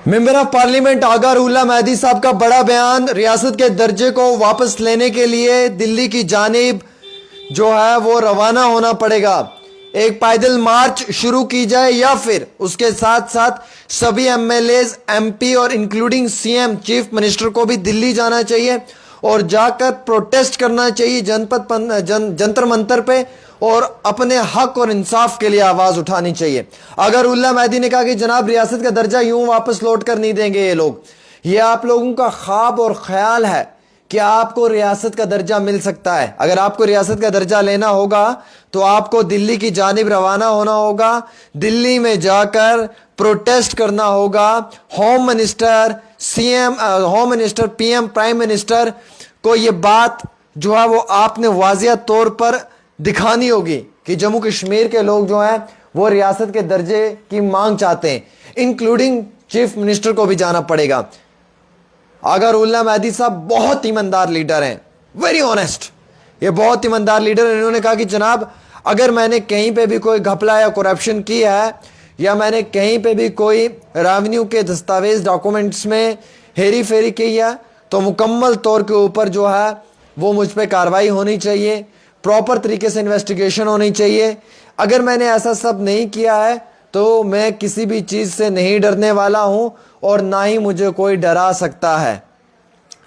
Member of parliament आगा रुल्ला मेहदी साहब का बड़ा बयान, रियासत के दर्जे को वापस लेने के लिए दिल्ली की जानिब जो है वो रवाना होना पड़ेगा। एक पैदल मार्च शुरू की जाए या फिर उसके साथ साथ सभी एमएलएज, एमपी और इंक्लूडिंग सीएम, चीफ मिनिस्टर को भी दिल्ली जाना चाहिए और जाकर प्रोटेस्ट करना चाहिए जंतर मंतर पे और अपने हक और इंसाफ के लिए आवाज उठानी चाहिए। अगर उल्ला मेहदी ने कहा कि जनाब रियासत का दर्जा यूं वापस लौट कर नहीं देंगे ये लोग, ये आप लोगों का ख्वाब और ख्याल है कि आपको रियासत का दर्जा मिल सकता है। अगर आपको रियासत का दर्जा लेना होगा तो आपको दिल्ली की जानिब रवाना होना होगा, दिल्ली में जाकर प्रोटेस्ट करना होगा। Home minister, CM, home minister, PM, prime minister को ये बात जो है वो आपने वाजिया तौर पर दिखानी होगी कि जम्मू कश्मीर के लोग जो हैं वो रियासत के दर्जे की मांग चाहते हैं। इंक्लूडिंग चीफ मिनिस्टर को भी जाना पड़ेगा। अगर उल्ला मेहदी साहब बहुत ईमानदार लीडर हैं, वेरी ऑनेस्ट, ये बहुत ईमानदार लीडर हैं। इन्होंने कहा कि जनाब अगर मैंने कहीं पे भी कोई घपला या करप्शन की है या मैंने कहीं पे भी कोई रेवेन्यू के दस्तावेज डॉक्यूमेंट्स में हेरी फेरी की है तो मुकम्मल तौर के ऊपर जो है वो मुझ पर कार्रवाई होनी चाहिए, प्रॉपर तरीके से इन्वेस्टिगेशन होनी चाहिए। अगर मैंने ऐसा सब नहीं किया है तो मैं किसी भी चीज़ से नहीं डरने वाला हूं और ना ही मुझे कोई डरा सकता है।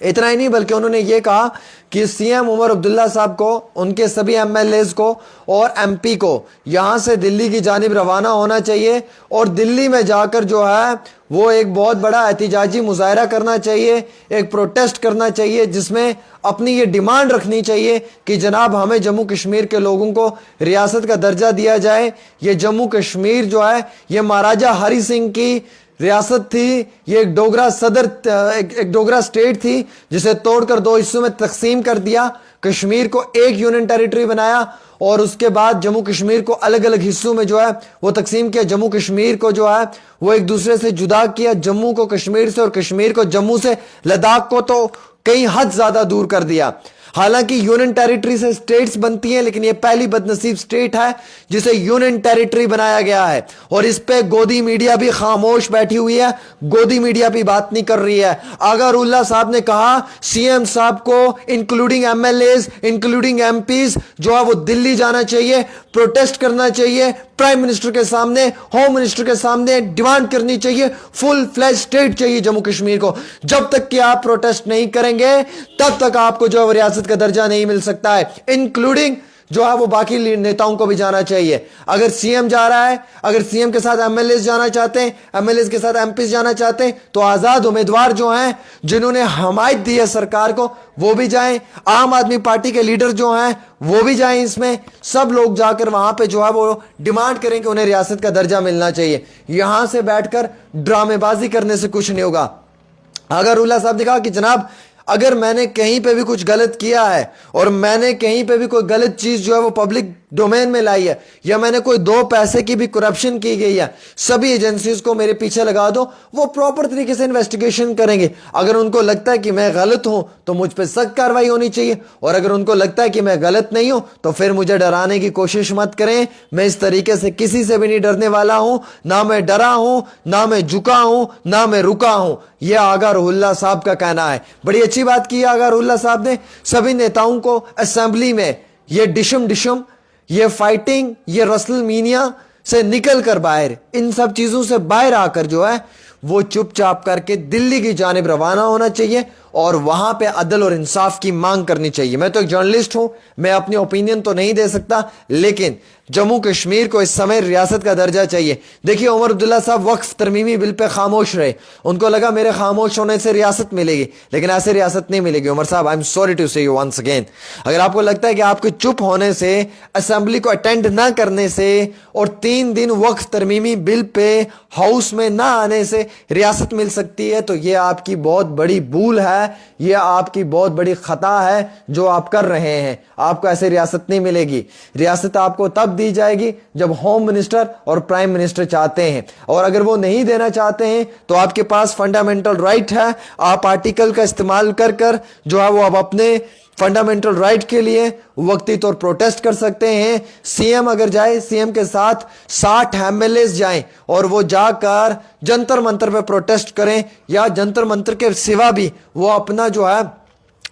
इतना ही नहीं बल्कि उन्होंने ये कहा कि सीएम उमर अब्दुल्ला साहब को, उनके सभी एमएलएज को और एमपी को यहां से दिल्ली की जानिब रवाना होना चाहिए और दिल्ली में जाकर जो है वो एक बहुत बड़ा एहतिजाजी मुजाहरा करना चाहिए, एक प्रोटेस्ट करना चाहिए जिसमें अपनी ये डिमांड रखनी चाहिए कि जनाब हमें जम्मू कश्मीर के लोगों को रियासत का दर्जा दिया जाए। ये जम्मू कश्मीर जो है ये महाराजा हरि सिंह की रियासत थी, ये एक डोगरा सदर, एक डोगरा स्टेट थी जिसे तोड़कर दो हिस्सों में तकसीम कर दिया, कश्मीर को एक यूनियन टेरिटरी बनाया और उसके बाद जम्मू कश्मीर को अलग अलग हिस्सों में जो है वो तकसीम किया। जम्मू कश्मीर को जो है वो एक दूसरे से जुदा किया, जम्मू को कश्मीर से और कश्मीर को जम्मू से, लद्दाख को तो कई हद ज्यादा दूर कर दिया। हालांकि यूनियन टेरिटरी से स्टेट्स बनती हैं लेकिन यह पहली बदनसीब स्टेट है जिसे यूनियन टेरिटरी बनाया गया है और इस पे गोदी मीडिया भी खामोश बैठी हुई है, गोदी मीडिया भी बात नहीं कर रही है। अगर उल्ला साहब ने कहा सीएम साहब को इंक्लूडिंग एमएलएज, इंक्लूडिंग एमपीज जो है वो दिल्ली जाना चाहिए, प्रोटेस्ट करना चाहिए, प्राइम मिनिस्टर के सामने, होम मिनिस्टर के सामने डिमांड करनी चाहिए, फुल फ्लैज स्टेट चाहिए जम्मू कश्मीर को। जब तक कि आप प्रोटेस्ट नहीं करेंगे तब तक आपको जो है रियासत का दर्जा नहीं मिल सकता है। इंक्लूडिंग जो है वो बाकी नेताओं को भी जाना चाहिए। अगर सीएम जा रहा है, अगर सीएम के साथ एमएलए जाना चाहते हैं, एमएलए के साथ एमपी जाना चाहते हैं तो आजाद उम्मीदवार जो हैं जिन्होंने हमायत दी है सरकार को वो भी जाएं, आम आदमी पार्टी के लीडर जो हैं वो भी जाएं, इसमें सब लोग जाकर वहां पे जो है वो डिमांड करें कि उन्हें रियासत का दर्जा मिलना चाहिए। यहां से बैठकर ड्रामेबाजी करने से कुछ नहीं होगा। अगर उल्ला साहब ने कहा कि जनाब अगर मैंने कहीं पे भी कुछ गलत किया है और मैंने कहीं पे भी कोई गलत चीज जो है वो पब्लिक डोमेन में लाई है या मैंने कोई दो पैसे की भी करप्शन की गई है, सभी एजेंसीज को मेरे पीछे लगा दो, वो प्रॉपर तरीके से इन्वेस्टिगेशन करेंगे। अगर उनको लगता है कि मैं गलत हूं तो मुझ पर सख्त कार्रवाई होनी चाहिए और अगर उनको लगता है कि मैं गलत नहीं हूं तो फिर मुझे डराने की कोशिश मत करें। मैं इस तरीके से किसी से भी नहीं डरने वाला हूं, ना मैं डरा हूं, ना मैं झुका हूं, ना मैं रुका हूं। यह आगा रुल्ला साहब का कहना है। बड़ी अच्छी बात की आगा रुल्ला साहब ने, सभी नेताओं को असेंबली में ये डिशम, ये फाइटिंग, ये रसलमीनिया से निकल कर बाहर, इन सब चीजों से बाहर आकर जो है वो चुपचाप करके दिल्ली की जानिब रवाना होना चाहिए और वहां पे अदल और इंसाफ की मांग करनी चाहिए। मैं तो एक जर्नलिस्ट हूं, मैं अपनी ओपिनियन तो नहीं दे सकता, लेकिन जम्मू कश्मीर को इस समय रियासत का दर्जा चाहिए। देखिए उमर अब्दुल्ला साहब वक्फ तरमीमी बिल पे खामोश रहे, उनको लगा मेरे खामोश होने से रियासत मिलेगी, लेकिन ऐसे रियासत नहीं मिलेगी। उमर साहब, आई एम सॉरी टू से यू वंस अगेन, अगर आपको लगता है कि आपके चुप होने से, असेंबली को अटेंड ना करने से और 3 दिन वक्फ तरमीमी बिल पे हाउस में ना आने से रियासत मिल सकती है तो यह आपकी बहुत बड़ी भूल है, यह आपकी बहुत बड़ी खता है जो आप कर रहे हैं। आपको ऐसे रियासत नहीं मिलेगी। रियासत आपको तब दी जाएगी जब होम मिनिस्टर और प्राइम मिनिस्टर चाहते हैं, और अगर वो नहीं देना चाहते हैं तो आपके पास फंडामेंटल राइट है, आप आर्टिकल का इस्तेमाल कर जो है वो अब अपने फंडामेंटल राइट के लिए वक्ती तौर प्रोटेस्ट कर सकते हैं। सीएम अगर जाए, सीएम के साथ 60 एमएलए जाएं और वो जाकर जंतर मंतर पे प्रोटेस्ट करें, या जंतर मंतर के सिवा भी वो अपना जो है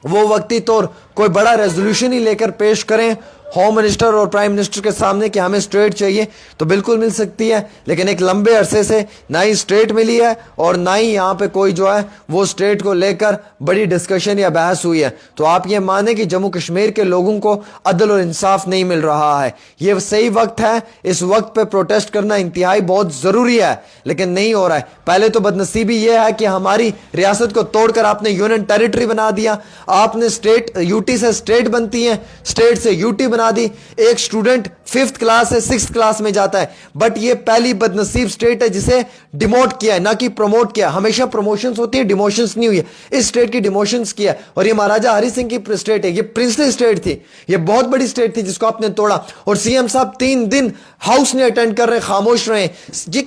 वो वक्ती तौर कोई बड़ा रेजोल्यूशन ही लेकर पेश करें होम मिनिस्टर और प्राइम मिनिस्टर के सामने कि हमें स्टेट चाहिए, तो बिल्कुल मिल सकती है। लेकिन एक लंबे अरसे से ना ही स्टेट मिली है और ना ही यहां पे कोई जो है वो स्टेट को लेकर बड़ी डिस्कशन या बहस हुई है। तो आप ये माने कि जम्मू कश्मीर के लोगों को अदल और इंसाफ नहीं मिल रहा है। ये सही वक्त है, इस वक्त पे प्रोटेस्ट करना इंतहाई बहुत जरूरी है, लेकिन नहीं हो रहा है। पहले तो बदनसीबी यह है कि हमारी रियासत को तोड़कर आपने यूनियन टेरिटरी बना दिया। आपने स्टेट, यूटी से स्टेट बनती है, स्टेट से यूटी बना दी। एक स्टूडेंट 5th क्लास से 6th क्लास में जाता है, बट ये पहली बदनसीब स्टेट है जिसे डिमोट किया है, ना कि प्रमोट किया। हमेशा प्रमोशंस होती है, डिमोशंस नहीं हुई है। इस स्टेट की डिमोशंस किया, और ये महाराजा हरि सिंह की स्टेट है, ये प्रिंसली स्टेट थी, ये बहुत बड़ी स्टेट थी जिसको आपने तोड़ा। और सीएम साहब 3 दिन हाउस नहीं अटेंड कर रहे, खामोश रहे।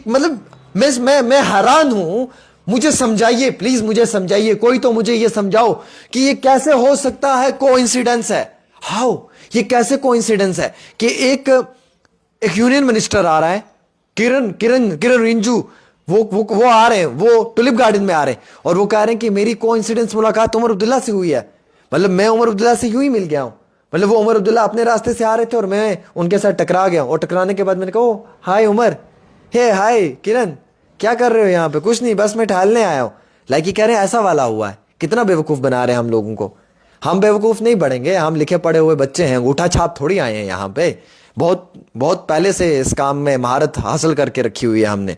मतलब मैं हैरान हूं। मुझे समझाइए प्लीज, मुझे समझाइए, कोई तो मुझे ये समझाओ कि ये कैसे हो सकता है। कोइंसिडेंस है, हाउ, ये कैसे कोइंसिडेंस है कि एक यूनियन मिनिस्टर आ रहा है, किरण रिंजू, वो आ रहे हैं, वो टुलिप गार्डन में आ रहे हैं, और वो कह रहे हैं कि मेरी कोइंसिडेंस मुलाकात उमर अब्दुल्ला से हुई है। मतलब मैं उमर अब्दुल्ला से यूं ही मिल गया हूं। मतलब वो उमर अब्दुल्ला अपने रास्ते से आ रहे थे और मैं उनके साथ टकरा गया, और टकराने के बाद मैंने कहा हाय उमर, हे हाय किरण, क्या कर रहे हो यहाँ पे? कुछ नहीं, बस मैं टहलने आया हूं। लाइक ये कह रहे हैं ऐसा वाला हुआ है। कितना बेवकूफ बना रहे हैं हम लोगों को। हम बेवकूफ नहीं बढ़ेंगे, हम लिखे पढ़े हुए बच्चे हैं, अंगूठा छाप थोड़ी आए हैं यहाँ पे। बहुत बहुत पहले से इस काम में महारत हासिल करके रखी हुई है हमने।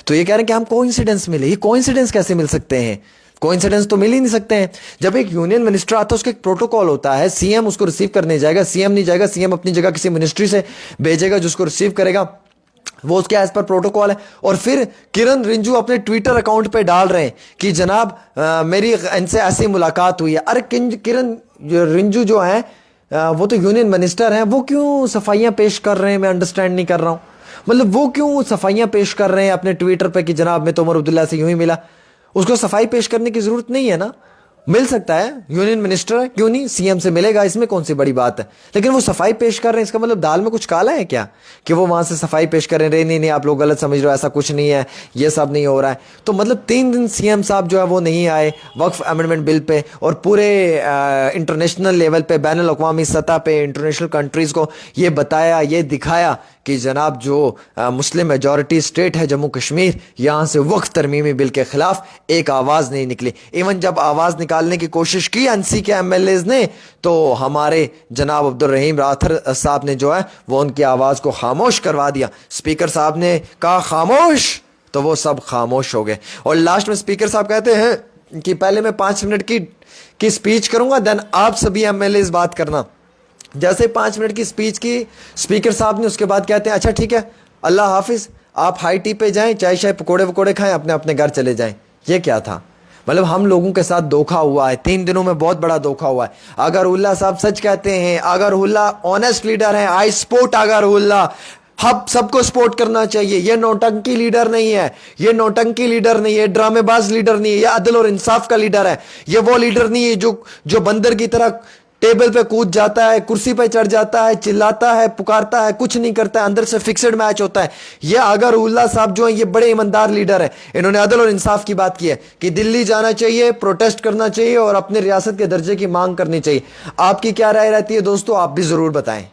तो ये कह रहे हैं कि हम कोइंसिडेंस मिले। ये कोइंसिडेंस कैसे मिल सकते हैं? कोइंसिडेंस तो मिल ही नहीं सकते हैं। जब एक यूनियन मिनिस्टर आता है उसका एक प्रोटोकॉल होता है, सीएम उसको रिसीव करने जाएगा, सीएम नहीं जाएगा, सीएम अपनी जगह किसी मिनिस्ट्री से भेजेगा जो उसको रिसीव करेगा, वो उसके एज पर प्रोटोकॉल है। और फिर किरण रिंजू अपने ट्विटर अकाउंट पे डाल रहे हैं कि जनाब मेरी इनसे ऐसी मुलाकात हुई है। अरे किरण रिंजू जो है वो तो यूनियन मिनिस्टर हैं, वो क्यों सफाइयां पेश कर रहे हैं? मैं अंडरस्टैंड नहीं कर रहा हूं। मतलब वो क्यों सफाइयां पेश कर रहे हैं अपने ट्विटर पे कि जनाब मैं तो उमर अब्दुल्ला से यूं ही मिला? उसको सफाई पेश करने की जरूरत नहीं है ना। मिल सकता है, यूनियन मिनिस्टर है, क्यों नहीं, सीएम से मिलेगा, इसमें कौन सी बड़ी बात है। लेकिन वो सफाई पेश कर रहे हैं, इसका मतलब दाल में कुछ काला है क्या कि वो वहां से सफाई पेश कर रहे हैं? नहीं, आप लोग गलत समझ रहे हो, ऐसा कुछ नहीं है, ये सब नहीं हो रहा है। तो मतलब 3 दिन सीएम साहब जो है वो नहीं आए वक्फ अमेंडमेंट बिल पे, और पूरे इंटरनेशनल लेवल पे, बैनुल अक़वामी सतह पे इंटरनेशनल कंट्रीज को ये बताया, ये दिखाया कि जनाब जो मुस्लिम मेजॉरिटी स्टेट है जम्मू कश्मीर, यहां से वक्फ तरमीमी बिल के खिलाफ एक आवाज नहीं निकली। इवन जब आवाज निकालने की कोशिश की एनसी के एमएलए ने, तो हमारे जनाब अब्दुल रहीम राथर साहब ने जो है वो उनकी आवाज को खामोश करवा दिया। स्पीकर साहब ने कहा खामोश, तो वो सब खामोश हो गए। और लास्ट में स्पीकर साहब कहते हैं कि पहले मैं 5 मिनट की स्पीच करूंगा, देन आप सभी एमएलए बात करना। जैसे 5 मिनट की स्पीच की स्पीकर साहब ने, उसके बाद कहते हैं अच्छा ठीक है, अल्लाह हाफिज, आप हाई टी पे जाएं, चाय शाय पकोड़े वकोड़े खाएं, अपने अपने घर चले जाएं। ये क्या था? मतलब हम लोगों के साथ धोखा हुआ है, 3 दिनों में बहुत बड़ा धोखा हुआ है। अगर उल्ला साहब सच कहते हैं, अगर उल्ला ऑनेस्ट लीडर है, आई सपोर्ट अगर उल्ला, हम सबको सपोर्ट करना चाहिए। ये नौटंकी लीडर नहीं है, ये नौटंकी लीडर नहीं है, ड्रामेबाज लीडर नहीं है, ये अदल और इंसाफ का लीडर है। ये वो लीडर नहीं है जो बंदर की तरह टेबल पे कूद जाता है, कुर्सी पे चढ़ जाता है, चिल्लाता है, पुकारता है, कुछ नहीं करता है, अंदर से फिक्स्ड मैच होता है। ये अगर उल्ला साहब जो है ये बड़े ईमानदार लीडर है। इन्होंने अदल और इंसाफ की बात की है कि दिल्ली जाना चाहिए, प्रोटेस्ट करना चाहिए और अपने रियासत के दर्जे की मांग करनी चाहिए। आपकी क्या राय रहती है दोस्तों? आप भी जरूर बताएं।